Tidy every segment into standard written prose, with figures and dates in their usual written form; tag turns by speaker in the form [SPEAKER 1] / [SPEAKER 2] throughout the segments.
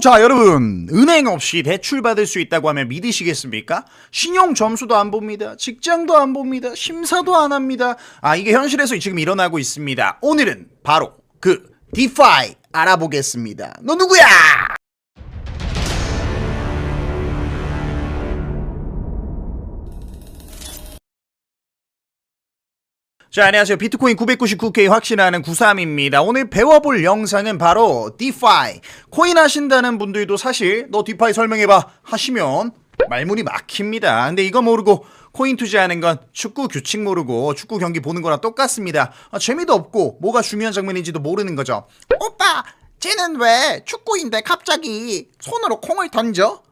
[SPEAKER 1] 자 여러분, 은행 없이 대출 받을 수 있다고 하면 믿으시겠습니까? 신용 점수도 안 봅니다. 직장도 안 봅니다. 심사도 안 합니다. 이게 현실에서 지금 일어나고 있습니다. 오늘은 바로 그 디파이 알아보겠습니다. 너 누구야? 자, 안녕하세요. 비트코인 999K 확신하는 93입니다. 오늘 배워볼 영상은 바로 디파이. 코인 하신다는 분들도 사실 너 디파이 설명해봐 하시면 말문이 막힙니다. 근데 이거 모르고 코인 투자하는 건 축구 규칙 모르고 축구 경기 보는 거랑 똑같습니다. 재미도 없고 뭐가 중요한 장면인지도 모르는 거죠. 오빠, 쟤는 왜 축구인데 갑자기 손으로 콩을 던져?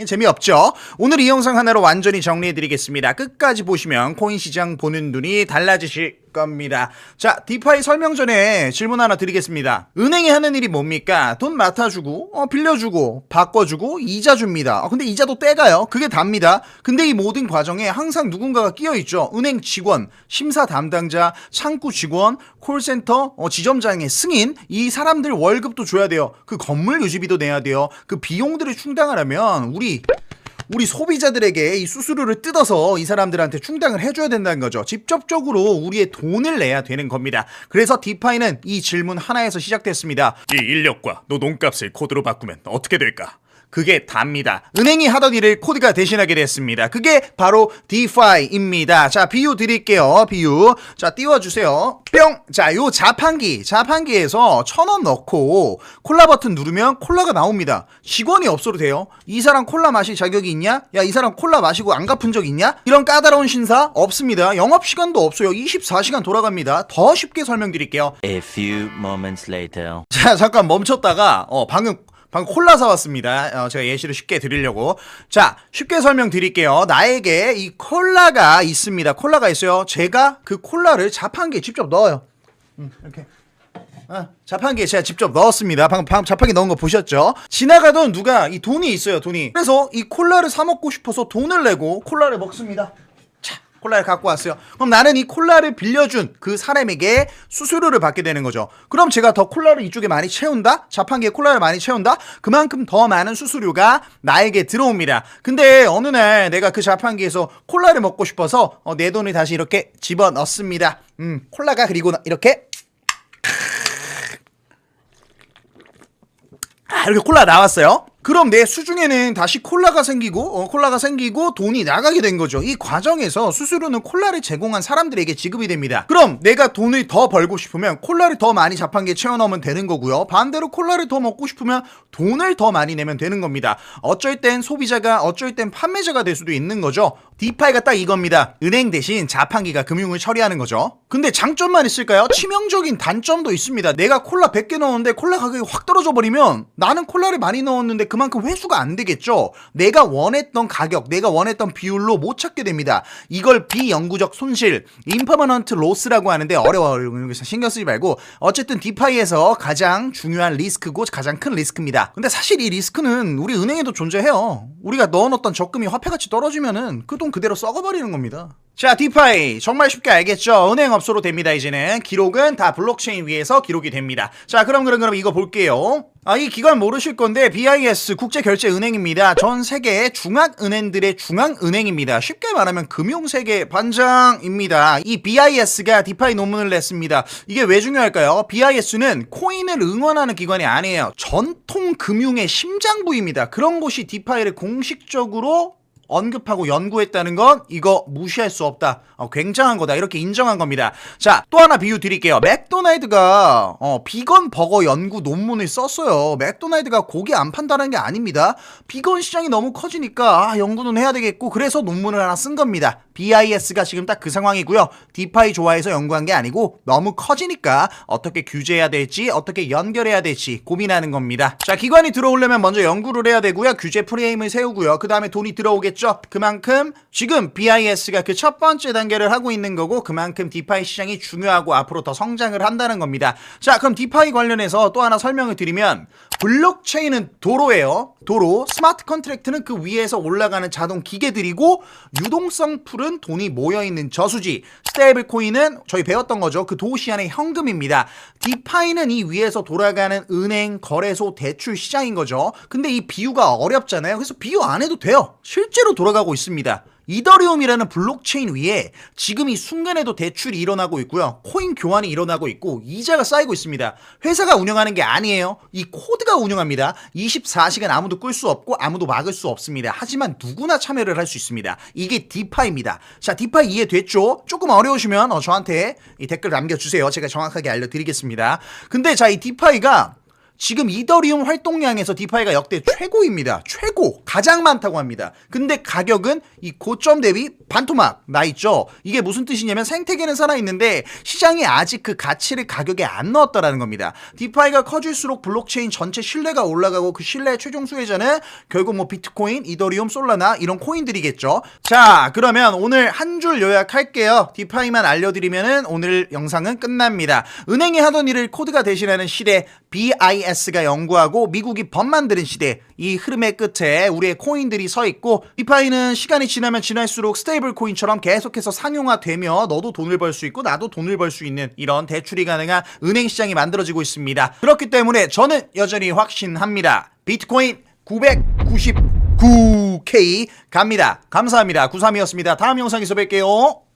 [SPEAKER 1] 재미없죠? 오늘 이 영상 하나로 완전히 정리해드리겠습니다. 끝까지 보시면 코인 시장 보는 눈이 달라지실 겁니다. 자, 디파이 설명 전에 질문 하나 드리겠습니다. 은행이 하는 일이 뭡니까? 돈 맡아주고, 빌려주고, 바꿔주고, 이자 줍니다. 근데 이자도 떼가요. 그게 답니다. 근데 이 모든 과정에 항상 누군가가 끼어있죠. 은행 직원, 심사 담당자, 창구 직원, 콜센터, 지점장의 승인, 이 사람들 월급도 줘야 돼요. 그 건물 유지비도 내야 돼요. 그 비용들을 충당을 하면 우리 소비자들에게 이 수수료를 뜯어서 이 사람들한테 충당을 해줘야 된다는 거죠. 직접적으로 우리의 돈을 내야 되는 겁니다. 그래서 디파이는 이 질문 하나에서 시작됐습니다. 이 인력과 노동값을 코드로 바꾸면 어떻게 될까? 그게 답니다. 은행이 하던 일을 코드가 대신하게 됐습니다. 그게 바로 디파이입니다. 자, 비유 드릴게요. 비유. 자, 띄워주세요. 뿅! 자, 요 자판기에서 1,000원 넣고 콜라 버튼 누르면 콜라가 나옵니다. 직원이 없어도 돼요. 이 사람 콜라 마실 자격이 있냐? 야, 이 사람 콜라 마시고 안 갚은 적 있냐? 이런 까다로운 심사 없습니다. 영업시간도 없어요. 24시간 돌아갑니다. 더 쉽게 설명드릴게요.
[SPEAKER 2] A few moments later.
[SPEAKER 1] 자, 잠깐 멈췄다가 방금 콜라 사왔습니다. 제가 예시를 쉽게 드리려고. 자, 쉽게 설명드릴게요. 나에게 이 콜라가 있습니다. 콜라가 있어요. 제가 그 콜라를 자판기에 직접 넣어요. 이렇게. 자판기에 제가 직접 넣었습니다. 방금 자판기 넣은 거 보셨죠? 지나가던 누가 이 돈이 있어요. 돈이. 그래서 이 콜라를 사 먹고 싶어서 돈을 내고 콜라를 먹습니다. 콜라를 갖고 왔어요. 그럼 나는 이 콜라를 빌려준 그 사람에게 수수료를 받게 되는 거죠. 그럼 제가 더 콜라를 이쪽에 많이 채운다? 자판기에 콜라를 많이 채운다? 그만큼 더 많은 수수료가 나에게 들어옵니다. 근데 어느 날 내가 그 자판기에서 콜라를 먹고 싶어서 내 돈을 다시 이렇게 집어넣습니다. 콜라가 그리고 이렇게 이렇게 콜라 나왔어요. 그럼 내 수중에는 다시 콜라가 생기고 돈이 나가게 된 거죠. 이 과정에서 수수료는 콜라를 제공한 사람들에게 지급이 됩니다. 그럼 내가 돈을 더 벌고 싶으면 콜라를 더 많이 자판기에 채워넣으면 되는 거고요. 반대로 콜라를 더 먹고 싶으면 돈을 더 많이 내면 되는 겁니다. 어쩔 땐 소비자가, 어쩔 땐 판매자가 될 수도 있는 거죠. 디파이가 딱 이겁니다. 은행 대신 자판기가 금융을 처리하는 거죠. 근데 장점만 있을까요? 치명적인 단점도 있습니다. 내가 콜라 100개 넣었는데 콜라 가격이 확 떨어져 버리면 나는 콜라를 많이 넣었는데 그만큼 회수가 안 되겠죠. 내가 원했던 가격, 내가 원했던 비율로 못 찾게 됩니다. 이걸 비영구적 손실, 임퍼머넌트 로스라고 하는데 어려워요. 신경 쓰지 말고. 어쨌든 디파이에서 가장 중요한 리스크고 가장 큰 리스크입니다. 근데 사실 이 리스크는 우리 은행에도 존재해요. 우리가 넣어놓던 적금이 화폐가치 떨어지면은 그 돈 그대로 썩어버리는 겁니다. 자, 디파이 정말 쉽게 알겠죠? 은행업소로 됩니다. 이제는 기록은 다 블록체인 위에서 기록이 됩니다. 자, 그럼 이거 볼게요. 이 기관 모르실 건데 BIS 국제결제은행입니다. 전 세계의 중앙은행들의 중앙은행입니다. 쉽게 말하면 금융세계 반장입니다. 이 BIS가 디파이 논문을 냈습니다. 이게 왜 중요할까요? BIS는 코인을 응원하는 기관이 아니에요. 전통 금융의 심장부입니다. 그런 곳이 디파이를 공식적으로 언급하고 연구했다는 건 이거 무시할 수 없다. 굉장한 거다. 이렇게 인정한 겁니다. 자, 또 하나 비유 드릴게요. 맥도날드가 비건 버거 연구 논문을 썼어요. 맥도날드가 고기 안 판다는 게 아닙니다. 비건 시장이 너무 커지니까 연구는 해야 되겠고 그래서 논문을 하나 쓴 겁니다. BIS가 지금 딱 그 상황이고요. 디파이 좋아해서 연구한 게 아니고 너무 커지니까 어떻게 규제해야 될지 어떻게 연결해야 될지 고민하는 겁니다. 자, 기관이 들어오려면 먼저 연구를 해야 되고요. 규제 프레임을 세우고요. 그 다음에 돈이 들어오겠죠. 그만큼 지금 BIS가 그 첫 번째 단계를 하고 있는 거고 그만큼 디파이 시장이 중요하고 앞으로 더 성장을 한다는 겁니다. 자, 그럼 디파이 관련해서 또 하나 설명을 드리면 블록체인은 도로예요. 도로. 스마트 컨트랙트는 그 위에서 올라가는 자동 기계들이고, 유동성 풀은 돈이 모여있는 저수지, 스테이블 코인은 저희 배웠던 거죠. 그 도시 안의 현금입니다. 디파이는 이 위에서 돌아가는 은행, 거래소, 대출 시장인 거죠. 근데 이 비유가 어렵잖아요. 그래서 비유 안 해도 돼요. 실제로 돌아가고 있습니다. 이더리움이라는 블록체인 위에 지금 이 순간에도 대출이 일어나고 있고요. 코인 교환이 일어나고 있고 이자가 쌓이고 있습니다. 회사가 운영하는 게 아니에요. 이 코드가 운영합니다. 24시간 아무도 끌 수 없고 아무도 막을 수 없습니다. 하지만 누구나 참여를 할 수 있습니다. 이게 디파이입니다. 자, 디파이 이해됐죠? 조금 어려우시면 저한테 이 댓글 남겨주세요. 제가 정확하게 알려드리겠습니다. 근데 자, 이 디파이가 지금 이더리움 활동량에서 디파이가 역대 최고입니다. 최고! 가장 많다고 합니다. 근데 가격은 이 고점 대비 반토막 나 있죠? 이게 무슨 뜻이냐면 생태계는 살아있는데 시장이 아직 그 가치를 가격에 안 넣었다라는 겁니다. 디파이가 커질수록 블록체인 전체 신뢰가 올라가고 그 신뢰의 최종 수혜자는 결국 뭐 비트코인, 이더리움, 솔라나 이런 코인들이겠죠. 자, 그러면 오늘 한 줄 요약할게요. 디파이만 알려드리면은 오늘 영상은 끝납니다. 은행이 하던 일을 코드가 대신하는 시대, BIS가 연구하고 미국이 법 만드는 시대, 이 흐름의 끝에 우리의 코인들이 서 있고, 디파이는 시간이 지나면 지날수록 스테이블 코인처럼 계속해서 상용화되며 너도 돈을 벌 수 있고 나도 돈을 벌 수 있는 이런 대출이 가능한 은행 시장이 만들어지고 있습니다. 그렇기 때문에 저는 여전히 확신합니다. 비트코인 999K 갑니다. 감사합니다. 93이었습니다. 다음 영상에서 뵐게요.